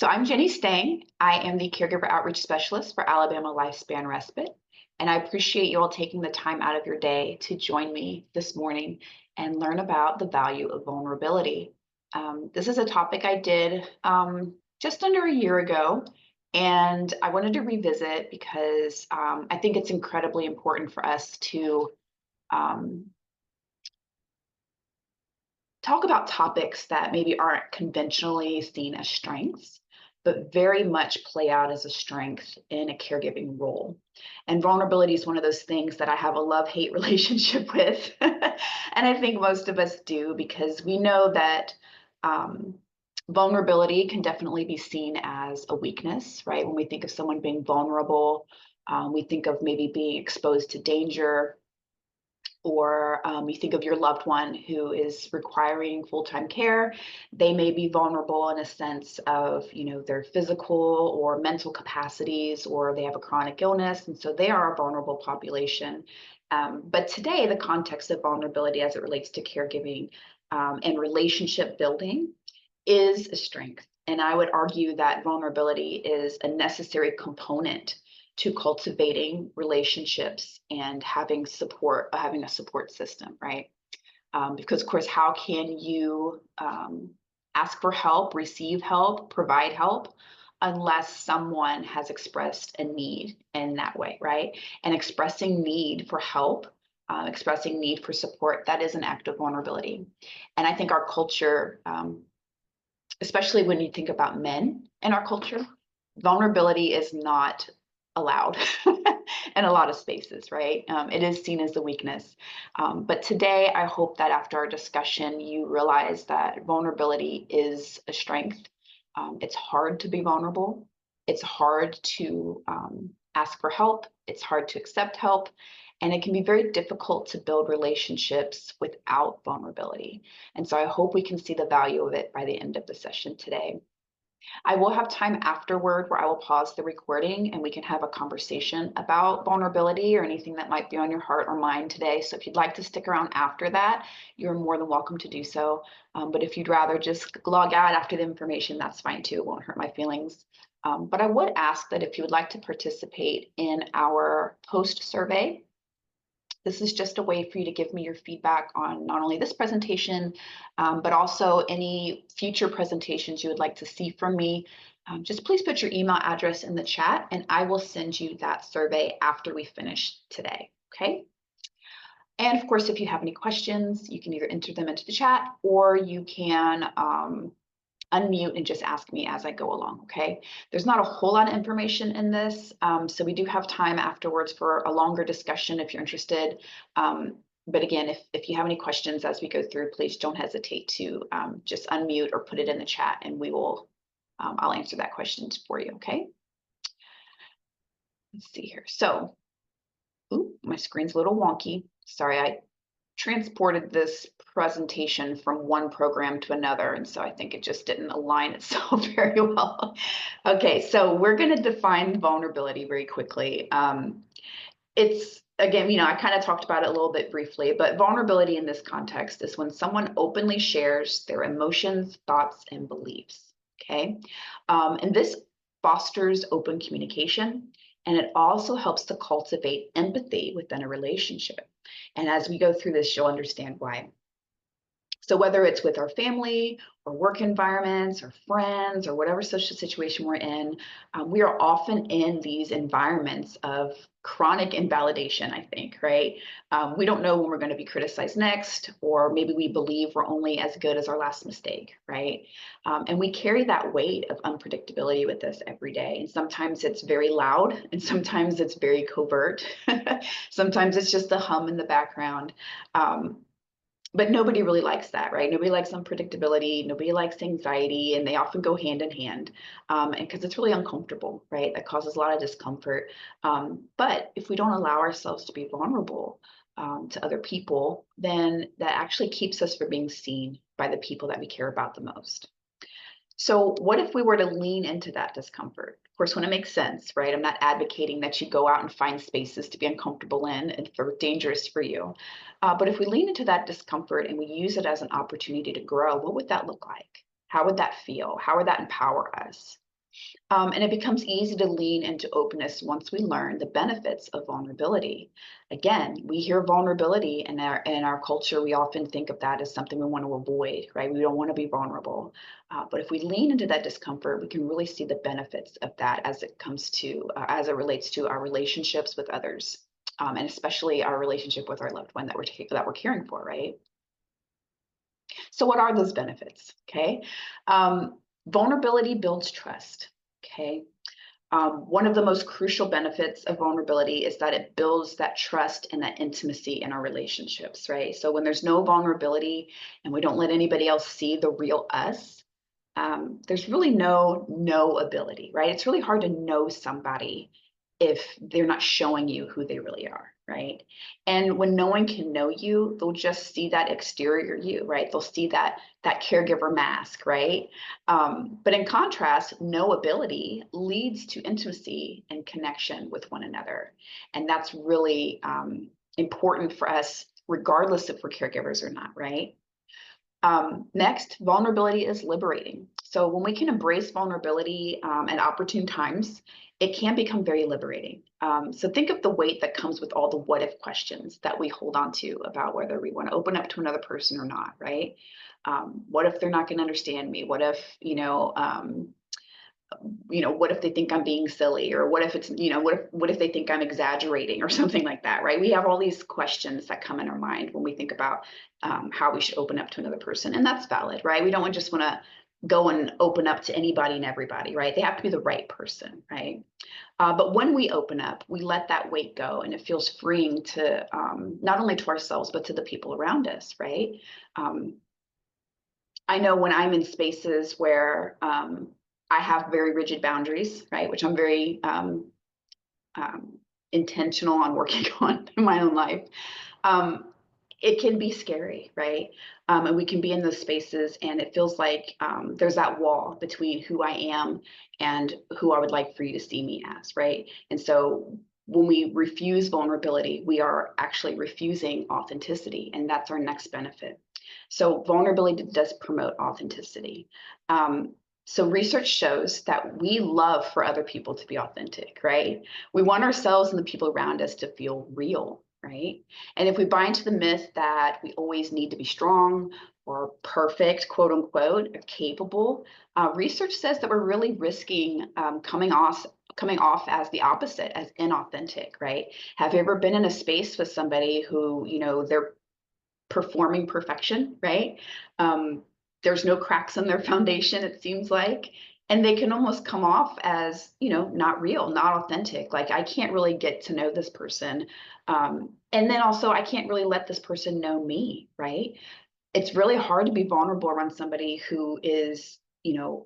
So I'm Jenny Stang. I am the Caregiver Outreach Specialist for Alabama Lifespan Respite, and I appreciate you all taking the time out of your day to join me this morning and learn about the value of vulnerability. This is a topic I did just under a year ago, and I wanted to revisit because I think it's incredibly important for us to um, talk about topics that maybe aren't conventionally seen as strengths, but very much play out as a strength in a caregiving role. And vulnerability is one of those things that I have a love-hate relationship with. And I think most of us do because we know that vulnerability can definitely be seen as a weakness, right? When we think of someone being vulnerable, we think of maybe being exposed to danger, or you think of your loved one who is requiring full-time care. They may be vulnerable in a sense of, their physical or mental capacities, or they have a chronic illness, and so they are a vulnerable population. But today, the context of vulnerability as it relates to caregiving and relationship building is a strength. And I would argue that vulnerability is a necessary component to cultivating relationships and having support, having a support system, right? Because, of course, how can you ask for help, receive help, provide help, unless someone has expressed a need in that way, right? And expressing need for help, expressing need for support, that is an act of vulnerability. And I think our culture, especially when you think about men in our culture, vulnerability is not allowed in a lot of spaces, right? It is seen as a weakness. But today, I hope that after our discussion, you realize that vulnerability is a strength. It's hard to be vulnerable. It's hard to ask for help. It's hard to accept help. And it can be very difficult to build relationships without vulnerability. And so I hope we can see the value of it by the end of the session today. I will have time afterward where I will pause the recording and we can have a conversation about vulnerability or anything that might be on your heart or mind today. So if you'd like to stick around after that, you're more than welcome to do so. But if you'd rather just log out after the information, that's fine too. It won't hurt my feelings. But I would ask that if you would like to participate in our post survey, this is just a way for you to give me your feedback on not only this presentation, but also any future presentations you would like to see from me. Just please put your email address in the chat and I will send you that survey after we finish today, okay? And of course, if you have any questions, you can either enter them into the chat or you can unmute and just ask me as I go along, okay? There's not a whole lot of information in this, so we do have time afterwards for a longer discussion if you're interested. But again, if you have any questions as we go through, please don't hesitate to just unmute or put it in the chat and we will, I'll answer that question for you, okay? Let's see here. So, ooh, my screen's a little wonky. Sorry, I transported this presentation from one program to another, and so I think it just didn't align itself very well. Okay, so we're going to define vulnerability very quickly. It's, again, I kind of talked about it a little bit briefly, but vulnerability in this context is when someone openly shares their emotions, thoughts, and beliefs, okay? And this fosters open communication, and it also helps to cultivate empathy within a relationship. And as we go through this, you'll understand why. So whether it's with our family or work environments or friends or whatever social situation we're in, we are often in these environments of chronic invalidation, I think, right? We don't know when we're going to be criticized next, or maybe we believe we're only as good as our last mistake, right? And we carry that weight of unpredictability with us every day. And sometimes it's very loud and sometimes it's very covert. Sometimes it's just a hum in the background. But nobody really likes that, right? Nobody likes unpredictability. Nobody likes anxiety, and they often go hand in hand. And because it's really uncomfortable, right? That causes a lot of discomfort. But if we don't allow ourselves to be vulnerable to other people, then that actually keeps us from being seen by the people that we care about the most. So what if we were to lean into that discomfort? Of course, when it makes sense, right? I'm not advocating that you go out and find spaces to be uncomfortable in and for dangerous for you. But if we lean into that discomfort and we use it as an opportunity to grow, what would that look like? How would that feel? How would that empower us? And it becomes easy to lean into openness once we learn the benefits of vulnerability. Again, we hear vulnerability in our culture. We often think of that as something we want to avoid, right? We don't want to be vulnerable. But if we lean into that discomfort, we can really see the benefits of that as it comes to, as it relates to our relationships with others, and especially our relationship with our loved one that we're caring for, right? So, what are those benefits? Okay, vulnerability builds trust. Okay, one of the most crucial benefits of vulnerability is that it builds that trust and that intimacy in our relationships, right? So when there's no vulnerability and we don't let anybody else see the real us, there's really no ability, right? It's really hard to know somebody if they're not showing you who they really are, right? And when no one can know you, they'll just see that exterior you, right? They'll see that caregiver mask, right? But in contrast, no ability leads to intimacy and connection with one another, and that's really important for us, regardless if we're caregivers or not, right? Next, vulnerability is liberating. So when we can embrace vulnerability at opportune times, it can become very liberating. So think of the weight that comes with all the what if questions that we hold on to about whether we want to open up to another person or not, right? What if they're not going to understand me? What if, what if they think I'm being silly, or what if it's, what if they think I'm exaggerating or something like that, right? We have all these questions that come in our mind when we think about how we should open up to another person, and that's valid, right? We don't just want to go and open up to anybody and everybody, right? They have to be the right person, right? But when we open up, we let that weight go, and it feels freeing to not only to ourselves but to the people around us, right? Um, I know when I'm in spaces where I have very rigid boundaries, right, which I'm very um, intentional on working on in my own life. Um, it can be scary, right? And we can be in those spaces, and it feels like there's that wall between who I am and who I would like for you to see me as, right? And so when we refuse vulnerability, we are actually refusing authenticity, and that's our next benefit. So vulnerability does promote authenticity. So research shows that we love for other people to be authentic, right? We want ourselves and the people around us to feel real, right? And if we buy into the myth that we always need to be strong or perfect, quote unquote, or capable, research says that we're really risking coming off as the opposite, as inauthentic, right? Have you ever been in a space with somebody who, they're performing perfection, right? Um, there's no cracks in their foundation, it seems like. And they can almost come off as, not real, not authentic. Like, I can't really get to know this person. And then also, I can't really let this person know me, right? It's really hard to be vulnerable around somebody who is,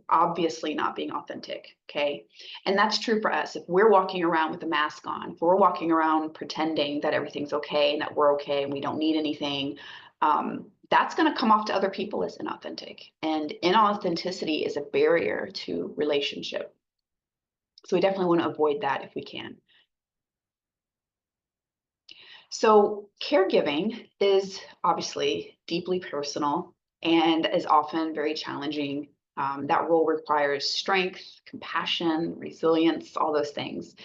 obviously not being authentic. Okay. And that's true for us. If we're walking around with a mask on, if we're walking around pretending that everything's okay and that we're okay and we don't need anything, that's going to come off to other people as inauthentic. And inauthenticity is a barrier to relationship. So we definitely want to avoid that if we can. So, caregiving is obviously deeply personal and is often very challenging. That role requires strength, compassion, resilience, all those things.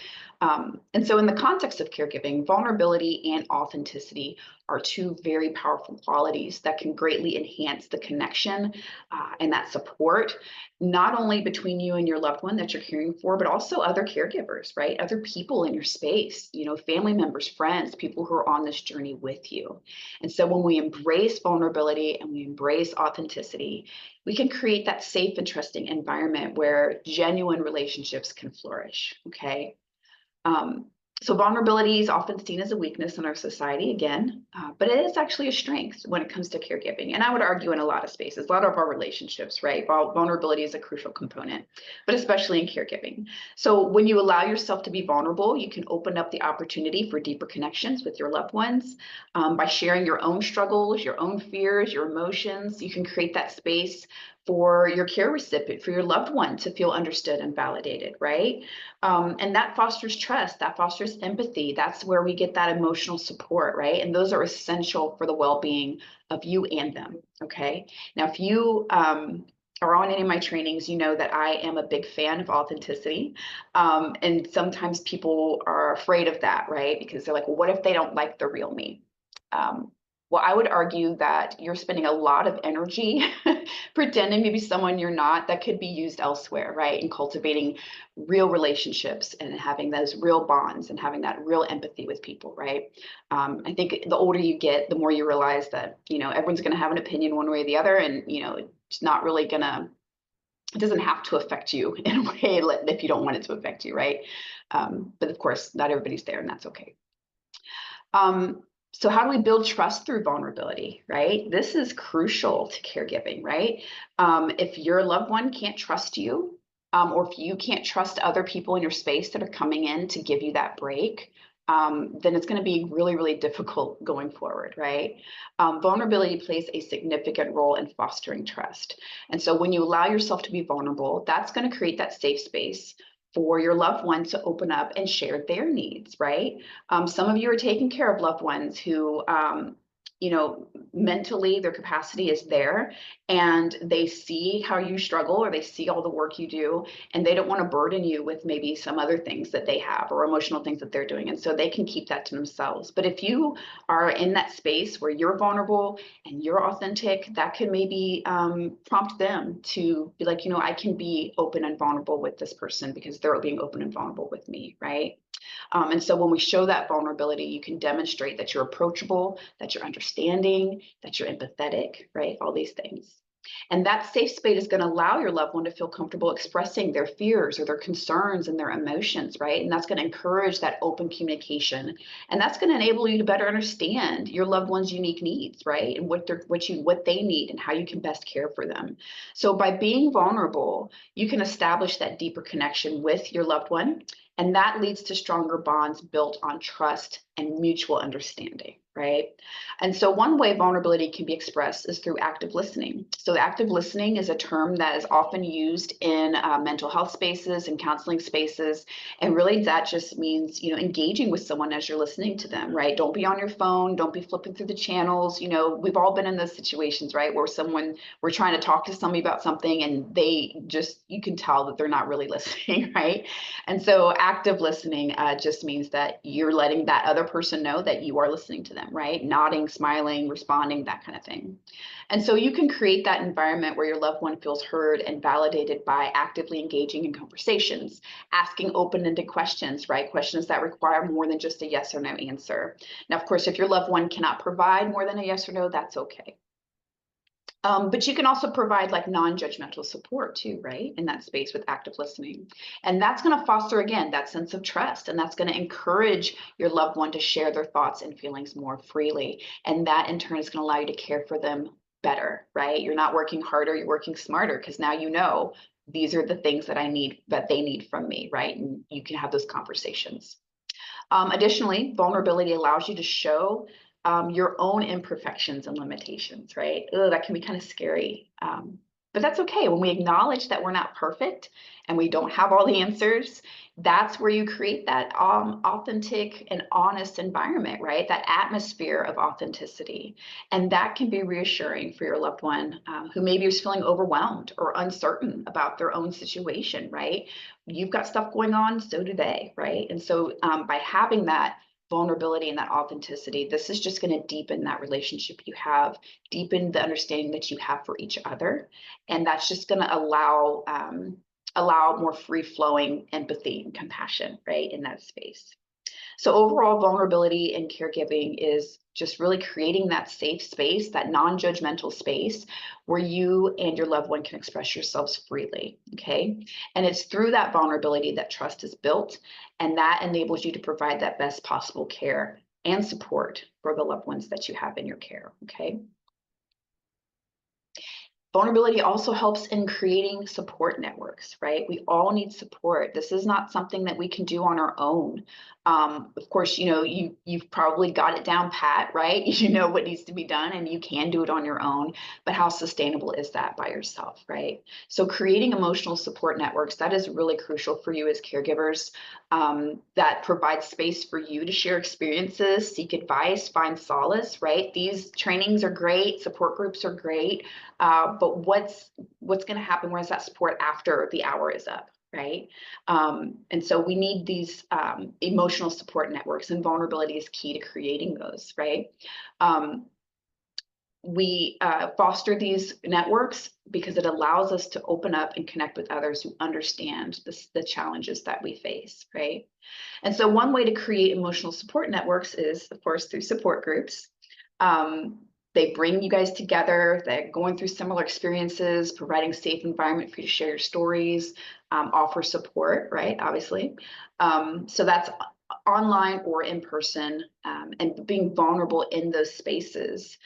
And so, in the context of caregiving, vulnerability and authenticity are two very powerful qualities that can greatly enhance the connection and that support, not only between you and your loved one that you're caring for, but also other caregivers, right? Other people in your space, family members, friends, people who are on this journey with you. And so when we embrace vulnerability and we embrace authenticity, we can create that safe and trusting environment where genuine relationships can flourish. Okay. Um, so vulnerability is often seen as a weakness in our society, again, but it is actually a strength when it comes to caregiving. And I would argue in a lot of spaces, a lot of our relationships, right? Vulnerability is a crucial component, but especially in caregiving. So when you allow yourself to be vulnerable, you can open up the opportunity for deeper connections with your loved ones. By sharing your own struggles, your own fears, your emotions, you can create that space for your care recipient, for your loved one to feel understood and validated, right? And that fosters trust, that fosters empathy. That's where we get that emotional support, right? And those are essential for the well-being of you and them. Okay. Now, if you or on any of my trainings, you know that I am a big fan of authenticity. And sometimes people are afraid of that, right? Because they're like, well, what if they don't like the real me? Um, well, I would argue that you're spending a lot of energy pretending to be someone you're not that could be used elsewhere, right? And cultivating real relationships and having those real bonds and having that real empathy with people, right? I think the older you get, the more you realize that, everyone's going to have an opinion one way or the other. And, it's not really going to, it doesn't have to affect you in a way if you don't want it to affect you, right? But of course, not everybody's there, and that's okay. So how do we build trust through vulnerability, right? This is crucial to caregiving, right? If your loved one can't trust you, or if you can't trust other people in your space that are coming in to give you that break, then it's going to be really, really difficult going forward, right? Vulnerability plays a significant role in fostering trust. And so when you allow yourself to be vulnerable, that's going to create that safe space for your loved one to open up and share their needs, right? Some of you are taking care of loved ones who, mentally their capacity is there and they see how you struggle or they see all the work you do and they don't want to burden you with maybe some other things that they have or emotional things that they're doing. And so they can keep that to themselves. But if you are in that space where you're vulnerable and you're authentic, that could maybe prompt them to be like, I can be open and vulnerable with this person because they're being open and vulnerable with me, right? And so when we show that vulnerability, you can demonstrate that you're approachable, that you're understanding, that you're empathetic, right? All these things. And that safe space is going to allow your loved one to feel comfortable expressing their fears or their concerns and their emotions, right? And that's going to encourage that open communication. And that's going to enable you to better understand your loved one's unique needs, right? And what they need and how you can best care for them. So by being vulnerable, you can establish that deeper connection with your loved one. And that leads to stronger bonds built on trust and mutual understanding, right? And so one way vulnerability can be expressed is through active listening. So active listening is a term that is often used in mental health spaces and counseling spaces. And really that just means, engaging with someone as you're listening to them, right? Don't be on your phone. Don't be flipping through the channels. We've all been in those situations, right? Where we're trying to talk to somebody about something and you can tell that they're not really listening, right? And so active listening just means that you're letting that other person know that you are listening to them, right? Nodding, smiling, responding, that kind of thing. And so you can create that environment where your loved one feels heard and validated by actively engaging in conversations, asking open-ended questions, right? Questions that require more than just a yes or no answer. Now, of course, if your loved one cannot provide more than a yes or no, that's okay. But you can also provide like non-judgmental support too, right? In that space with active listening. And that's going to foster, again, that sense of trust. And that's going to encourage your loved one to share their thoughts and feelings more freely. And that in turn is going to allow you to care for them better, right? You're not working harder, you're working smarter because now these are the things that they need from me, right? And you can have those conversations. Additionally, vulnerability allows you to show your own imperfections and limitations, right? That can be kind of scary. But that's okay. When we acknowledge that we're not perfect and we don't have all the answers, that's where you create that authentic and honest environment, right? That atmosphere of authenticity. And that can be reassuring for your loved one who maybe is feeling overwhelmed or uncertain about their own situation, right? You've got stuff going on, so do they, right? And so by having that vulnerability and that authenticity, this is just going to deepen that relationship you have, deepen the understanding that you have for each other. And that's just going to allow more free-flowing empathy and compassion, right, in that space. So overall, vulnerability in caregiving is just really creating that safe space, that non-judgmental space where you and your loved one can express yourselves freely, okay? And it's through that vulnerability that trust is built, and that enables you to provide that best possible care and support for the loved ones that you have in your care, okay? Vulnerability also helps in creating support networks, right? We all need support. This is not something that we can do on our own. Of course, you've probably got it down pat, right? You know what needs to be done and you can do it on your own, but how sustainable is that by yourself, right? So creating emotional support networks, that is really crucial for you as caregivers. That provides space for you to share experiences, seek advice, find solace, right? These trainings are great, support groups are great. but what's going to happen? Where's that support after the hour is up, right? And so we need these emotional support networks, and vulnerability is key to creating those, right? We foster these networks because it allows us to open up and connect with others who understand the challenges that we face, right? And so one way to create emotional support networks is, of course, through support groups. They bring you guys together. They're going through similar experiences, providing a safe environment for you to share your stories, offer support, right? Obviously. So that's online or in person, and being vulnerable in those spaces.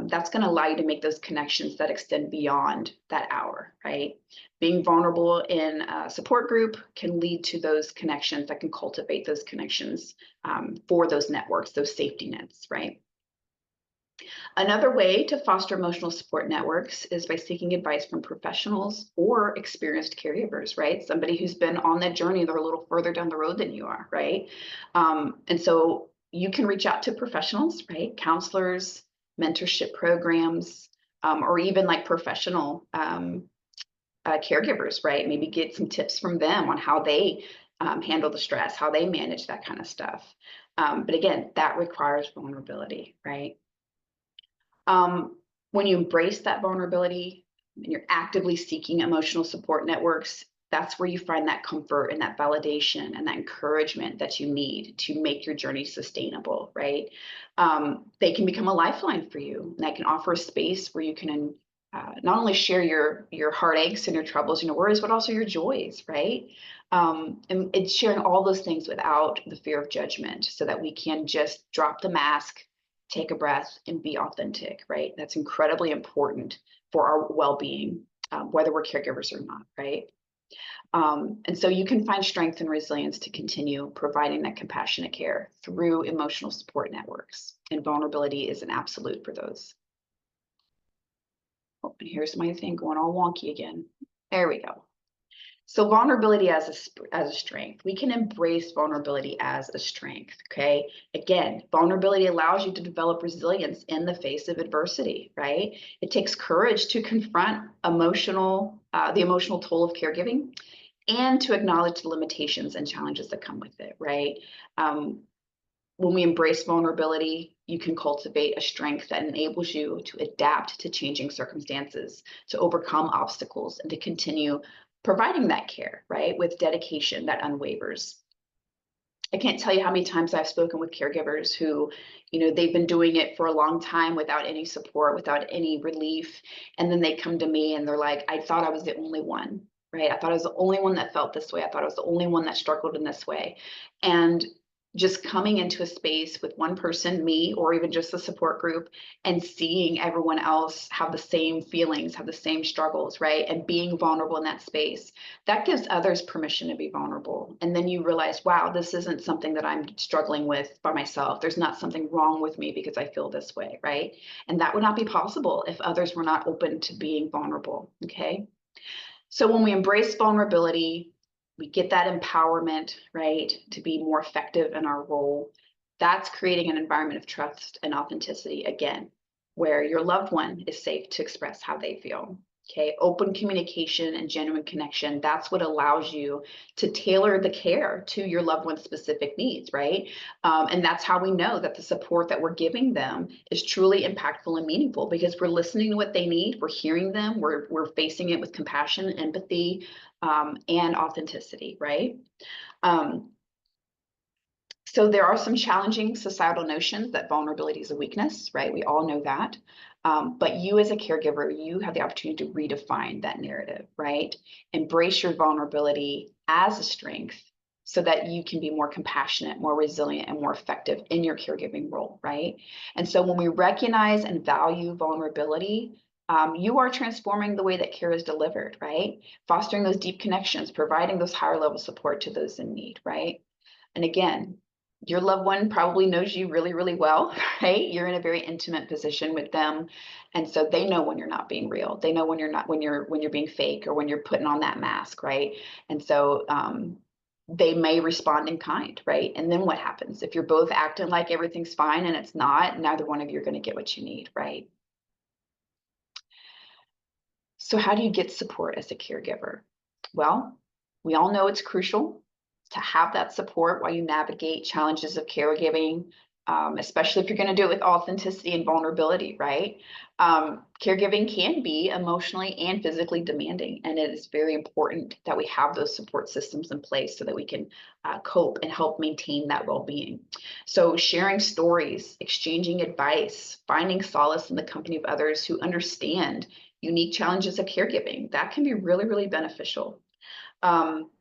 That's going to allow you to make those connections that extend beyond that hour, right? Being vulnerable in a support group can lead to those connections that can cultivate those connections for those networks, those safety nets, right? Another way to foster emotional support networks is by seeking advice from professionals or experienced caregivers, right? Somebody who's been on that journey, they're a little further down the road than you are, right? And so you can reach out to professionals, right? Counselors, mentorship programs, or even like professional caregivers, right? Maybe get some tips from them on how they handle the stress, how they manage that kind of stuff. But again, that requires vulnerability, right? When you embrace that vulnerability and you're actively seeking emotional support networks, that's where you find that comfort and that validation and that encouragement that you need to make your journey sustainable, right? They can become a lifeline for you, and that can offer a space where you can not only share your heartaches and your troubles and your worries, but also your joys, right? And it's sharing all those things without the fear of judgment, so that we can just drop the mask, take a breath, and be authentic, right? That's incredibly important for our well-being, whether we're caregivers or not, right? And so you can find strength and resilience to continue providing that compassionate care through emotional support networks. And vulnerability is an absolute for those. Oh, and here's my thing going all wonky again. There we go. So vulnerability as a strength. We can embrace vulnerability as a strength, okay? Again, vulnerability allows you to develop resilience in the face of adversity, right? It takes courage to confront the emotional toll of caregiving, and to acknowledge the limitations and challenges that come with it, right? When we embrace vulnerability, you can cultivate a strength that enables you to adapt to changing circumstances, to overcome obstacles, and to continue providing that care, right, with dedication that unwavers. I can't tell you how many times I've spoken with caregivers who, they've been doing it for a long time without any support, without any relief. And then they come to me and they're like, I thought I was the only one, right? I thought I was the only one that felt this way. I thought I was the only one that struggled in this way. And just coming into a space with one person, me, or even just the support group, and seeing everyone else have the same feelings, have the same struggles, right? And being vulnerable in that space, that gives others permission to be vulnerable. And then you realize, wow, this isn't something that I'm struggling with by myself. There's not something wrong with me because I feel this way, right? And that would not be possible if others were not open to being vulnerable, okay? So when we embrace vulnerability, we get that empowerment, right, to be more effective in our role. That's creating an environment of trust and authenticity, again, where your loved one is safe to express how they feel. Okay, open communication and genuine connection, that's what allows you to tailor the care to your loved one's specific needs, right? And that's how we know that the support that we're giving them is truly impactful and meaningful, because we're listening to what they need, we're hearing them, we're facing it with compassion, empathy, and authenticity, right? So there are some challenging societal notions that vulnerability is a weakness, right? We all know that. But you as a caregiver, you have the opportunity to redefine that narrative, right? Embrace your vulnerability as a strength so that you can be more compassionate, more resilient, and more effective in your caregiving role, right? And so when we recognize and value vulnerability, you are transforming the way that care is delivered, right? Fostering those deep connections, providing those higher level support to those in need, right? And again, your loved one probably knows you really, really well, right? You're in a very intimate position with them. And so they know when you're not being real. They know when you're being fake, or when you're putting on that mask, right? And so they may respond in kind, right? And then what happens? If you're both acting like everything's fine and it's not, neither one of you are going to get what you need, right? So how do you get support as a caregiver? Well, we all know it's crucial to have that support while you navigate challenges of caregiving, especially if you're going to do it with authenticity and vulnerability, right? Caregiving can be emotionally and physically demanding, and it is very important that we have those support systems in place so that we can cope and help maintain that well-being. So sharing stories, exchanging advice, finding solace in the company of others who understand unique challenges of caregiving, that can be really, really beneficial. Um,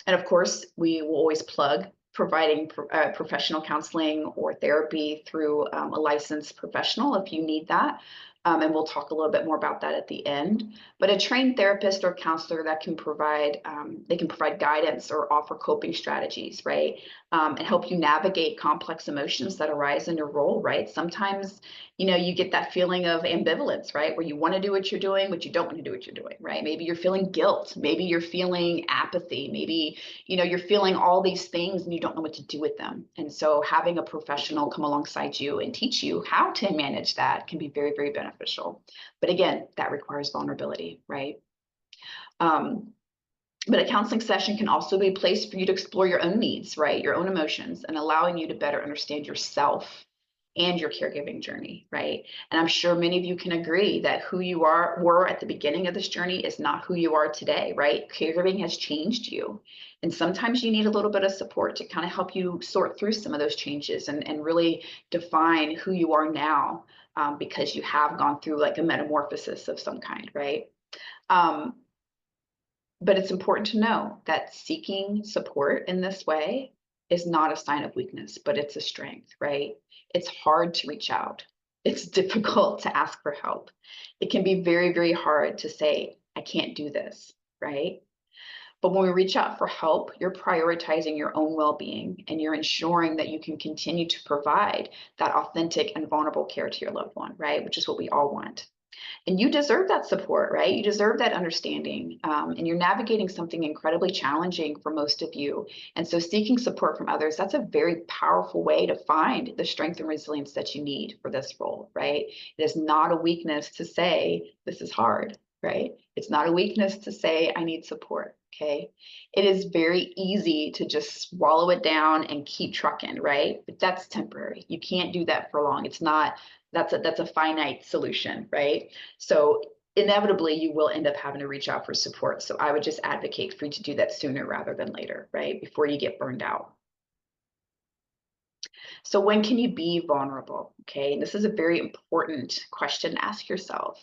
and of course, we will always plug providing professional counseling or therapy through a licensed professional if you need that. And we'll talk a little bit more about that at the end. But a trained therapist or counselor that can provide, they can provide guidance or offer coping strategies, right? And help you navigate complex emotions that arise in your role, right? Sometimes, you get that feeling of ambivalence, right? Where you want to do what you're doing, but you don't want to do what you're doing, right? Maybe you're feeling guilt. Maybe you're feeling apathy. Maybe you're feeling all these things and you don't know what to do with them. And so having a professional come alongside you and teach you how to manage that can be very, very beneficial. But again, that requires vulnerability, right? But a counseling session can also be a place for you to explore your own needs, right? Your own emotions, and allowing you to better understand yourself and your caregiving journey, right? And I'm sure many of you can agree that who you were at the beginning of this journey is not who you are today, right? Caregiving has changed you. And sometimes you need a little bit of support to kind of help you sort through some of those changes and really define who you are now, because you have gone through like a metamorphosis of some kind, right? Um, but it's important to know that seeking support in this way is not a sign of weakness, but it's a strength, right? It's hard to reach out. It's difficult to ask for help. It can be very, very hard to say, I can't do this, right? But when we reach out for help, you're prioritizing your own well being and you're ensuring that you can continue to provide that authentic and vulnerable care to your loved one, right? Which is what we all want. And you deserve that support, right? You deserve that understanding. And you're navigating something incredibly challenging for most of you. And so seeking support from others, that's a very powerful way to find the strength and resilience that you need for this role, right? It is not a weakness to say, this is hard, right? It's not a weakness to say, I need support. Okay. It is very easy to just swallow it down and keep trucking, right? But that's temporary. You can't do that for long. It's not, that's a finite solution, right? So inevitably you will end up having to reach out for support. So I would just advocate for you to do that sooner rather than later, right? Before you get burned out. So when can you be vulnerable? Okay, and this is a very important question to ask yourself.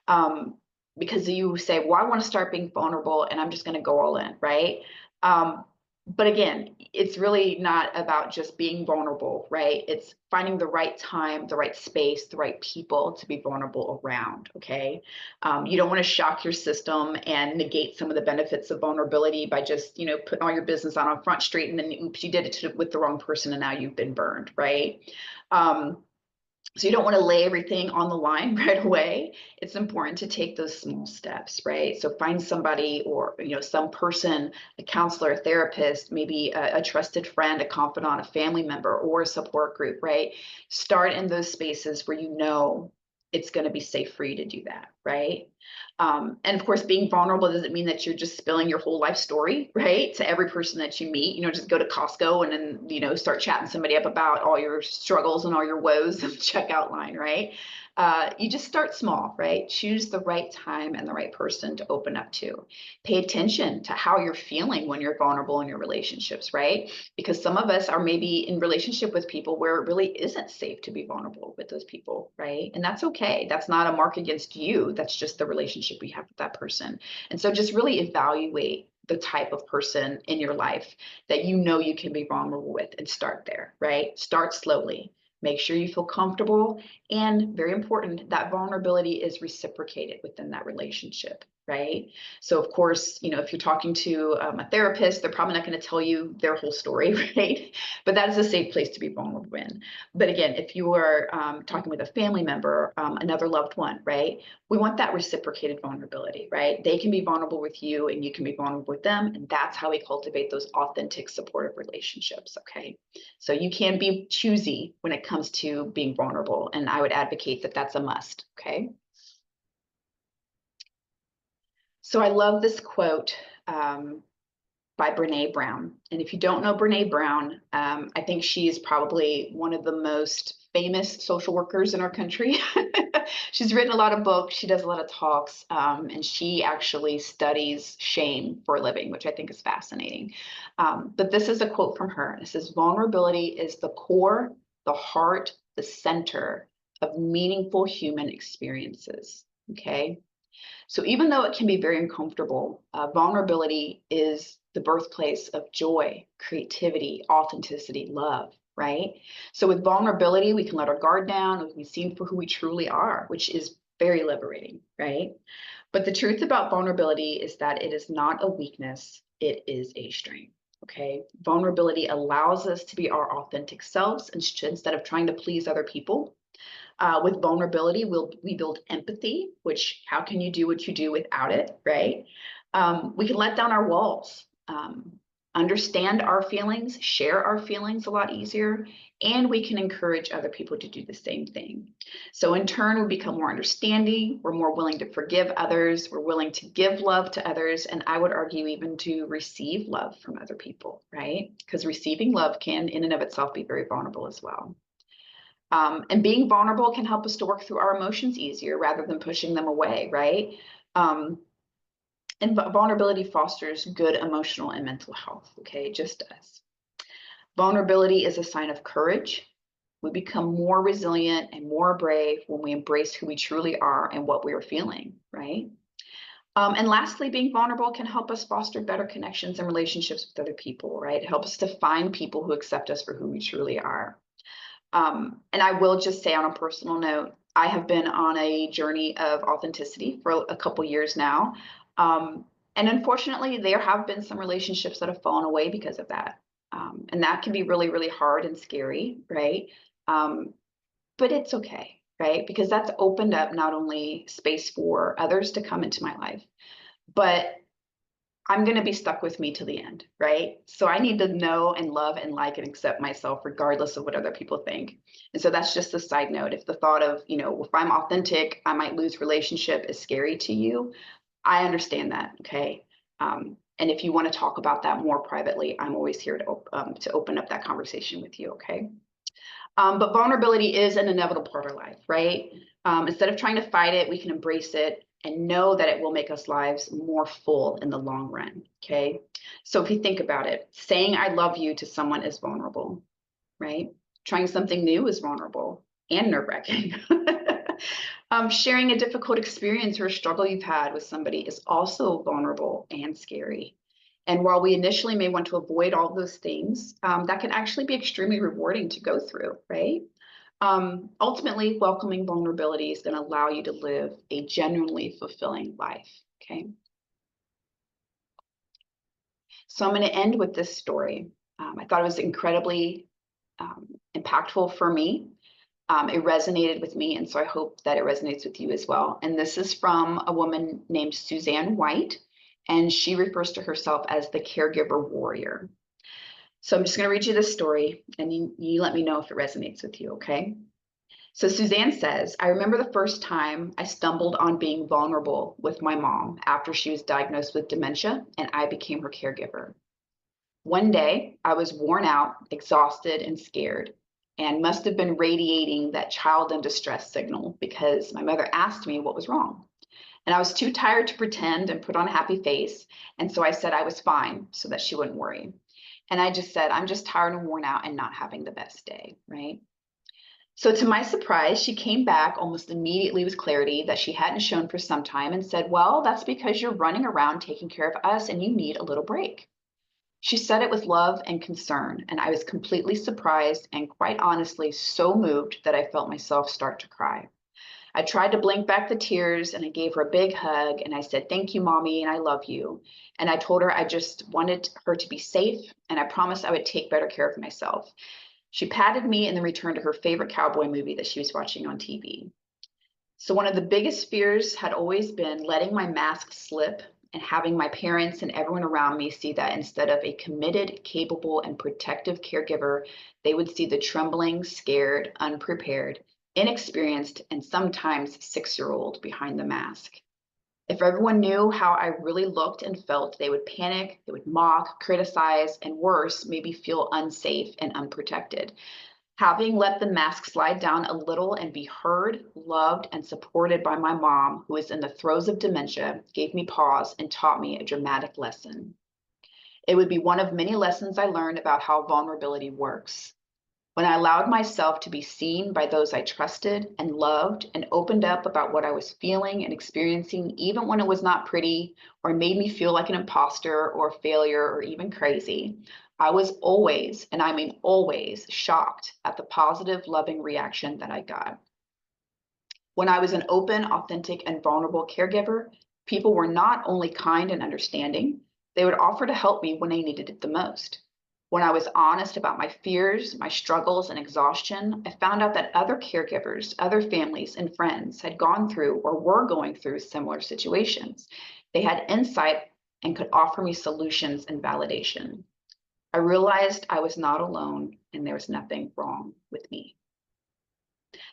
Um, because you say, well, I want to start being vulnerable and I'm just going to go all in, right? Um, but again, it's really not about just being vulnerable, right? It's finding the right time, the right space, the right people to be vulnerable around, okay? You don't want to shock your system and negate some of the benefits of vulnerability by just, putting all your business on Front Street and then oops, you did it with the wrong person and now you've been burned, right? So you don't want to lay everything on the line right away. It's important to take those small steps, right? So find somebody or, some person, a counselor, a therapist, maybe a trusted friend, a confidant, a family member, or a support group, right? Start in those spaces where you know it's going to be safe for you to do that, right? And of course, being vulnerable doesn't mean that you're just spilling your whole life story, right? To every person that you meet, just go to Costco and then, start chatting somebody up about all your struggles and all your woes in the checkout line, right? You just start small, right? Choose the right time and the right person to open up to. Pay attention to how you're feeling when you're vulnerable in your relationships, right? Because some of us are maybe in relationship with people where it really isn't safe to be vulnerable with those people, right? And that's okay. That's not a mark against you. That's just the relationship we have with that person. And so just really evaluate the type of person in your life that you can be vulnerable with and start there, right? Start slowly. Make sure you feel comfortable. And very important, that vulnerability is reciprocated within that relationship, right? So of course, if you're talking to a therapist, they're probably not going to tell you their whole story, right? But that is a safe place to be vulnerable in. But again, if you are talking with a family member, another loved one, right? We want that reciprocated vulnerability, right? They can be vulnerable with you and you can be vulnerable with them. And that's how we cultivate those authentic, supportive relationships, okay? So you can be choosy when it comes to being vulnerable. And I would advocate that that's a must, okay? So I love this quote by Brene Brown. And if you don't know Brene Brown, I think she is probably one of the most famous social workers in our country. She's written a lot of books, she does a lot of talks, and she actually studies shame for a living, which I think is fascinating. But this is a quote from her. It says, vulnerability is the core, the heart, the center of meaningful human experiences. Okay. So even though it can be very uncomfortable, vulnerability is the birthplace of joy, creativity, authenticity, love, right? So with vulnerability, we can let our guard down, we can be seen for who we truly are, which is very liberating, right? But the truth about vulnerability is that it is not a weakness, it is a strength. Okay. Vulnerability allows us to be our authentic selves instead of trying to please other people. With vulnerability, we build empathy, which how can you do what you do without it, right? We can let down our walls, understand our feelings, share our feelings a lot easier, and we can encourage other people to do the same thing. So in turn, we become more understanding, we're more willing to forgive others, we're willing to give love to others, and I would argue even to receive love from other people, right? Because receiving love can in and of itself be very vulnerable as well. And being vulnerable can help us to work through our emotions easier rather than pushing them away, right? Um, and vulnerability fosters good emotional and mental health, okay? It just does. Vulnerability is a sign of courage. We become more resilient and more brave when we embrace who we truly are and what we are feeling, right? And lastly, being vulnerable can help us foster better connections and relationships with other people, right? It helps us to find people who accept us for who we truly are. And I will just say on a personal note, I have been on a journey of authenticity for a couple years now. And unfortunately, there have been some relationships that have fallen away because of that. And that can be really, really hard and scary, right? But it's okay, right? Because that's opened up not only space for others to come into my life, but I'm going to be stuck with me to the end, right? So I need to know and love and like and accept myself regardless of what other people think. And so that's just a side note. If the thought of, if I'm authentic, I might lose relationship is scary to you, I understand that, okay? And if you want to talk about that more privately, I'm always here to open up that conversation with you, okay? But vulnerability is an inevitable part of life, right? Instead of trying to fight it, we can embrace it and know that it will make us lives more full in the long run, okay? So if you think about it, saying I love you to someone is vulnerable, right? Trying something new is vulnerable and nerve-wracking. Sharing a difficult experience or a struggle you've had with somebody is also vulnerable and scary. And while we initially may want to avoid all those things, that can actually be extremely rewarding to go through, right? Ultimately, welcoming vulnerability is going to allow you to live a genuinely fulfilling life, okay? So I'm going to end with this story. I thought it was incredibly impactful for me. It resonated with me, and so I hope that it resonates with you as well. And this is from a woman named Suzanne White, and she refers to herself as the caregiver warrior. So I'm just going to read you this story, and you let me know if it resonates with you, okay? So Suzanne says, I remember the first time I stumbled on being vulnerable with my mom after she was diagnosed with dementia, and I became her caregiver. One day, I was worn out, exhausted, and scared, and must have been radiating that child in distress signal because my mother asked me what was wrong. And I was too tired to pretend and put on a happy face. And so I said I was fine so that she wouldn't worry. And I just said, I'm just tired and worn out and not having the best day, right? So to my surprise, she came back almost immediately with clarity that she hadn't shown for some time and said, well, that's because you're running around taking care of us and you need a little break. She said it with love and concern, and I was completely surprised and quite honestly so moved that I felt myself start to cry. I tried to blink back the tears and I gave her a big hug and I said, thank you, mommy, and I love you. And I told her I just wanted her to be safe and I promised I would take better care of myself. She patted me and then returned to her favorite cowboy movie that she was watching on TV. So one of the biggest fears had always been letting my mask slip and having my parents and everyone around me see that instead of a committed, capable, and protective caregiver, they would see the trembling, scared, unprepared, inexperienced, and sometimes 6-year-old behind the mask. If everyone knew how I really looked and felt, they would panic, they would mock, criticize, and worse, maybe feel unsafe and unprotected. Having let the mask slide down a little and be heard, loved, and supported by my mom, who is in the throes of dementia, gave me pause and taught me a dramatic lesson. It would be one of many lessons I learned about how vulnerability works. When I allowed myself to be seen by those I trusted and loved and opened up about what I was feeling and experiencing, even when it was not pretty or made me feel like an imposter or a failure or even crazy, I was always, and I mean always, shocked at the positive, loving reaction that I got. When I was an open, authentic, and vulnerable caregiver, people were not only kind and understanding, they would offer to help me when I needed it the most. When I was honest about my fears, my struggles, and exhaustion, I found out that other caregivers, other families, and friends had gone through or were going through similar situations. They had insight and could offer me solutions and validation. I realized I was not alone and there was nothing wrong with me.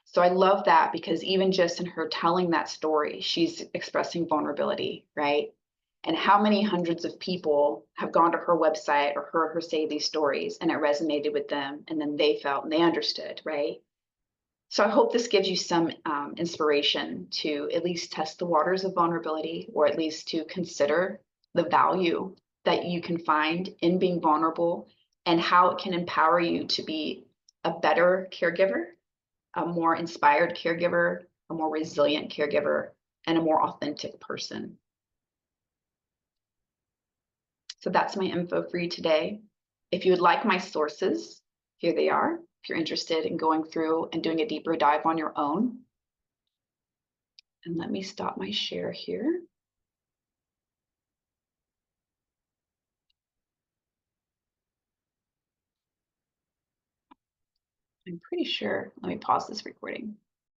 So I love that because even just in her telling that story, she's expressing vulnerability, right? And how many hundreds of people have gone to her website or heard her say these stories and it resonated with them and then they felt and they understood, right? So I hope this gives you some inspiration to at least test the waters of vulnerability or at least to consider the value that you can find in being vulnerable and how it can empower you to be a better caregiver, a more inspired caregiver, a more resilient caregiver, and a more authentic person. So that's my info for you today. If you would like my sources, here they are. If you're interested in going through and doing a deeper dive on your own. And let me stop my share here. I'm pretty sure. Let me pause this recording.